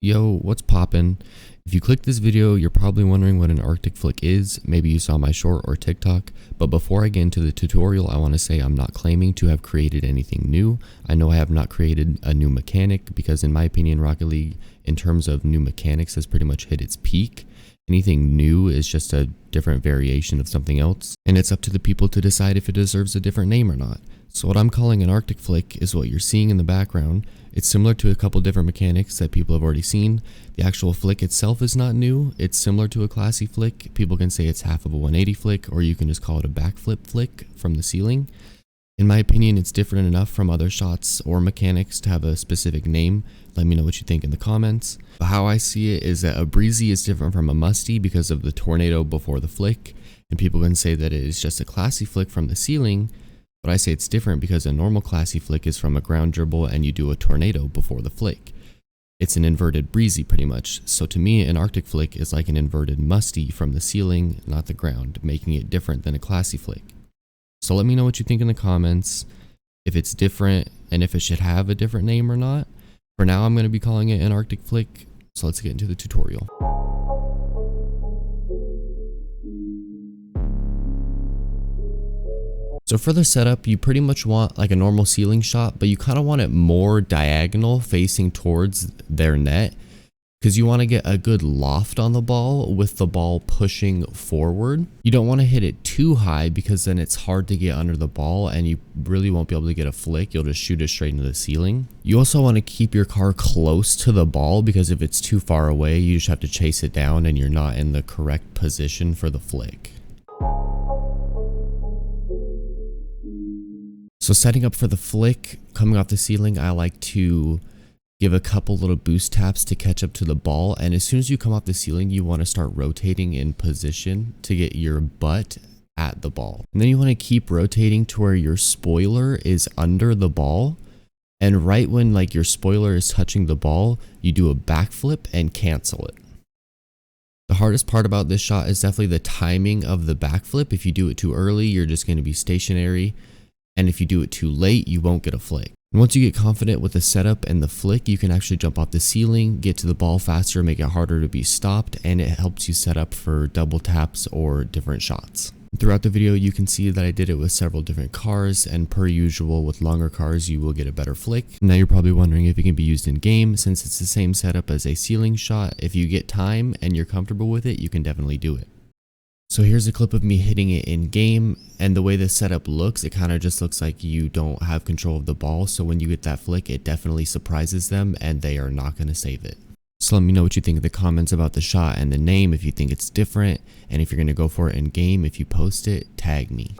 Yo, what's poppin'? If you clicked this video, you're probably wondering what an Arctic Flick is. Maybe you saw my short or TikTok. But before I get into the tutorial, I want to say I'm not claiming to have created anything new. I know I have not created a new mechanic because in my opinion, Rocket League, in terms of new mechanics, has pretty much hit its peak. Anything new is just a different variation of something else. And it's up to the people to decide if it deserves a different name or not. So what I'm calling an Arctic Flick is what you're seeing in the background. It's similar to a couple different mechanics that people have already seen. The actual flick itself is not new. It's similar to a classy flick. People can say it's half of a 180 flick, or you can just call it a backflip flick from the ceiling. In my opinion, it's different enough from other shots or mechanics to have a specific name. Let me know what you think in the comments. But how I see it is that a breezy is different from a musty because of the tornado before the flick. And people can say that it is just a classy flick from the ceiling. But I say it's different because a normal classy flick is from a ground dribble and you do a tornado before the flick. It's an inverted breezy pretty much. So to me, an Arctic Flick is like an inverted musty from the ceiling, not the ground, making it different than a classy flick. So let me know what you think in the comments, if it's different and if it should have a different name or not. For now, I'm going to be calling it an Arctic Flick. So let's get into the tutorial. So for the setup, you pretty much want like a normal ceiling shot, but you kind of want it more diagonal facing towards their net because you want to get a good loft on the ball with the ball pushing forward. You don't want to hit it too high because then it's hard to get under the ball and you really won't be able to get a flick. You'll just shoot it straight into the ceiling. You also want to keep your car close to the ball because if it's too far away, you just have to chase it down and you're not in the correct position for the flick. So setting up for the flick, coming off the ceiling, I like to give a couple little boost taps to catch up to the ball. And as soon as you come off the ceiling, you want to start rotating in position to get your butt at the ball. And then you want to keep rotating to where your spoiler is under the ball. And right when like your spoiler is touching the ball, you do a backflip and cancel it. The hardest part about this shot is definitely the timing of the backflip. If you do it too early, you're just going to be stationary. And if you do it too late, you won't get a flick. And once you get confident with the setup and the flick, you can actually jump off the ceiling, get to the ball faster, make it harder to be stopped, and it helps you set up for double taps or different shots. Throughout the video, you can see that I did it with several different cars, and per usual, with longer cars, you will get a better flick. Now you're probably wondering if it can be used in game. Since it's the same setup as a ceiling shot, if you get time and you're comfortable with it, you can definitely do it. So here's a clip of me hitting it in game, and the way the setup looks, it kind of just looks like you don't have control of the ball. So when you get that flick, it definitely surprises them and they are not going to save it. So let me know what you think in the comments about the shot and the name, if you think it's different, and if you're going to go for it in game. If you post it, tag me.